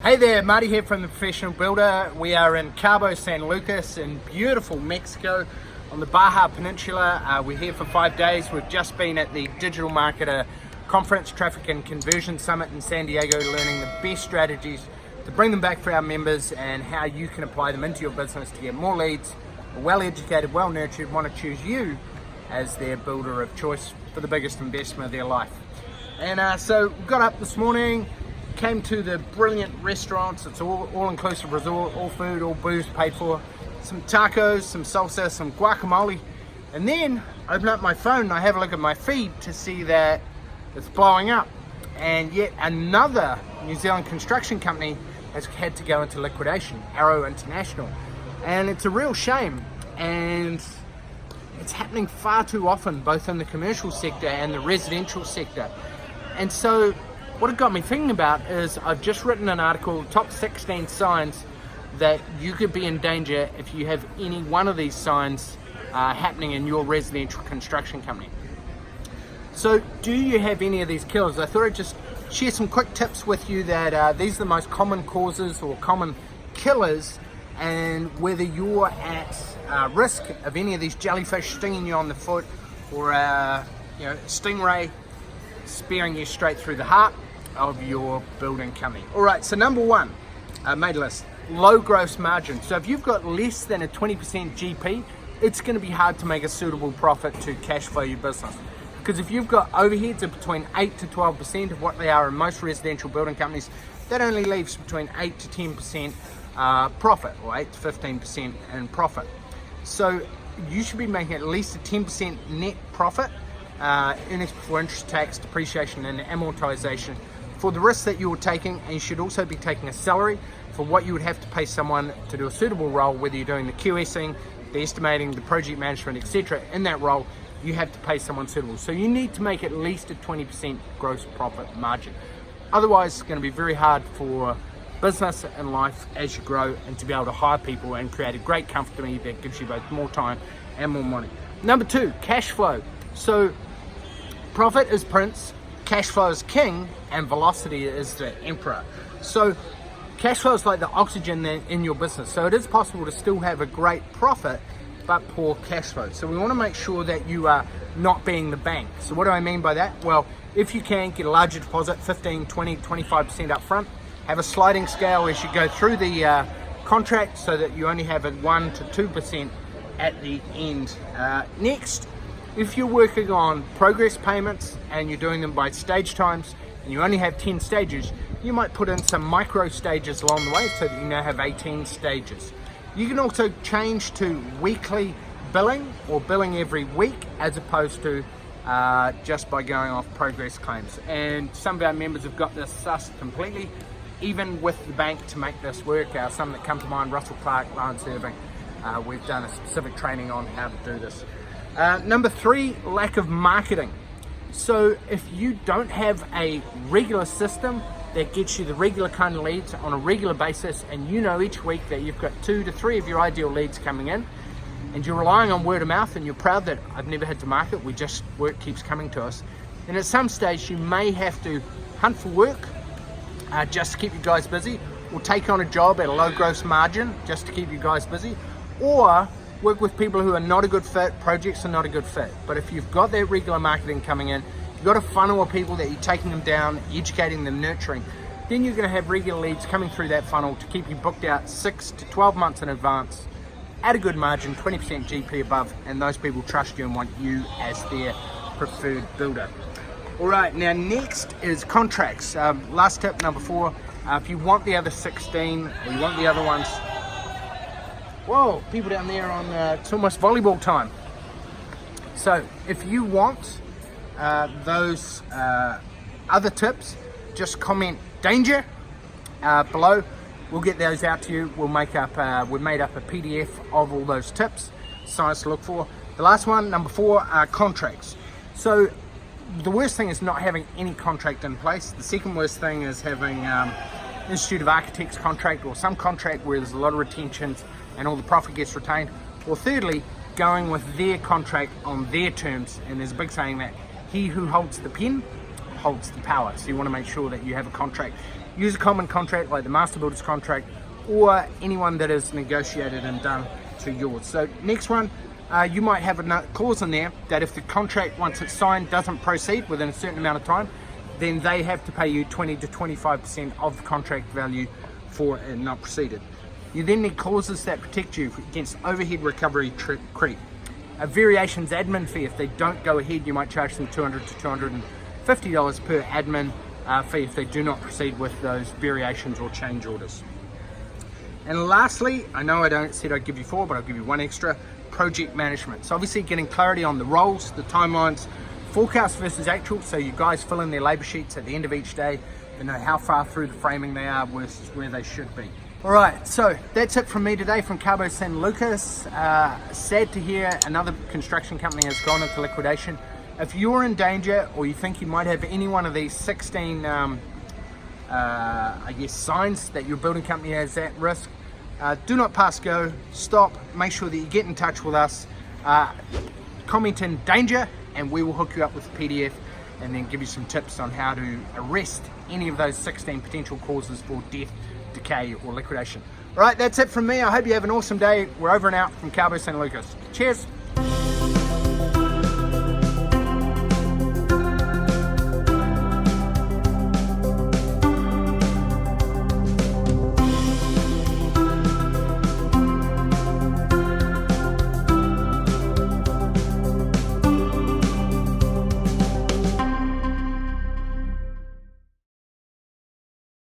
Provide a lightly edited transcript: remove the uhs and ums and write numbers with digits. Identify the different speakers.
Speaker 1: Hey there, Marty here from The Professional Builder. We are in Cabo San Lucas in beautiful Mexico on the Baja Peninsula. We're here for 5 days. We've just been at the Digital Marketer Conference, Traffic and Conversion Summit in San Diego, learning the best strategies to bring them back for our members and how you can apply them into your business to get more leads, well-educated, well-nurtured, want to choose you as their builder of choice for the biggest investment of their life. And so we got up this morning, came to the brilliant restaurants. It's all-inclusive resort, all food, all booze paid for. Some tacos, some salsa, some guacamole. And then I open up my phone and I have a look at my feed to see that it's blowing up. And yet another New Zealand construction company has had to go into liquidation, Arrow International. And it's a real shame. And it's happening far too often, both in the commercial sector and the residential sector. And so what it got me thinking about is I've just written an article, top 16 signs that you could be in danger if you have any one of these signs happening in your residential construction company. So do you have any of these killers? I thought I'd just share some quick tips with you that these are the most common causes or common killers, and whether you're at risk of any of these jellyfish stinging you on the foot or stingray spearing you straight through the heart of your building company. All right, so number one, made a list, low gross margin. So if you've got less than a 20% GP, it's going to be hard to make a suitable profit to cash flow your business. Because if you've got overheads of between 8 to 12% of what they are in most residential building companies, that only leaves between 8 to 10% profit, or 8 to 15% in profit. So you should be making at least a 10% net profit, earnings before interest, tax, depreciation and amortization, for the risks that you're taking. And you should also be taking a salary for what you would have to pay someone to do a suitable role, whether you're doing the QSing, the estimating, the project management, etc. In that role, you have to pay someone suitable. So you need to make at least a 20% gross profit margin. Otherwise, it's going to be very hard for business and life as you grow, and to be able to hire people and create a great company that gives you both more time and more money. Number two, cash flow. So profit is prince, cash flow is king, and velocity is the emperor. So cash flow is like the oxygen in your business. So it is possible to still have a great profit but poor cash flow. So we want to make sure that you are not being the bank. So what do I mean by that? Well, if you can, get a larger deposit, 15, 20, 25% up front. Have a sliding scale as you go through the contract so that you only have a 1 to 2% at the end. Next, if you're working on progress payments and you're doing them by stage times and you only have 10 stages, you might put in some micro stages along the way so that you now have 18 stages. You can also change to weekly billing or billing every week, as opposed to just by going off progress claims. And some of our members have got this sussed completely, even with the bank, to make this work. Some that come to mind, Russell Clark, Lance Irving, we've done a specific training on how to do this. Number three, lack of marketing. So if you don't have a regular system that gets you the regular kind of leads on a regular basis, and you know each week that you've got 2 to 3 of your ideal leads coming in, and you're relying on word of mouth, and you're proud that I've never had to market, work keeps coming to us, then at some stage you may have to hunt for work just to keep you guys busy, or take on a job at a low gross margin just to keep you guys busy, or work with people who are not a good fit. Projects are not a good fit. But if you've got that regular marketing coming in, you've got a funnel of people that you're taking them down, educating them, nurturing, then you're going to have regular leads coming through that funnel to keep you booked out 6 to 12 months in advance at a good margin, 20% GP above, and those people trust you and want you as their preferred builder. All right, now next is contracts. Last tip, number 4, if you want the other 16, or you want the other ones, whoa, people down there on, it's almost volleyball time. So if you want those other tips, just comment danger below. We'll get those out to you. We've made up a PDF of all those tips, signs to look for. The last one, number 4, are contracts. So the worst thing is not having any contract in place. The second worst thing is having Institute of Architects contract, or some contract where there's a lot of retentions and all the profit gets retained. Or thirdly, going with their contract on their terms. And there's a big saying that he who holds the pen holds the power. So you want to make sure that you have a contract use a common contract like the master builder's contract, or anyone that is negotiated and done to yours. So next one, you might have a clause in there that if the contract, once it's signed, doesn't proceed within a certain amount of time, then they have to pay you 20 to 25% of the contract value for it not proceeded. You then need clauses that protect you against overhead recovery creep. A variations admin fee, if they don't go ahead, you might charge them $200 to $250 per admin fee if they do not proceed with those variations or change orders. And lastly, I know I said I'd give you 4, but I'll give you 1 extra: project management. So obviously getting clarity on the roles, the timelines, forecast versus actual, so you guys fill in their labor sheets at the end of each day and know how far through the framing they are versus where they should be. All right, so that's it from me today from Cabo San Lucas. Sad to hear another construction company has gone into liquidation. If you're in danger, or you think you might have any one of these 16 I guess signs that your building company is at risk, do not pass go, stop, make sure that you get in touch with us, comment in danger, and we will hook you up with a PDF and then give you some tips on how to arrest any of those 16 potential causes for death, decay, or liquidation. All right, that's it from me. I hope you have an awesome day. We're over and out from Cabo San Lucas. Cheers.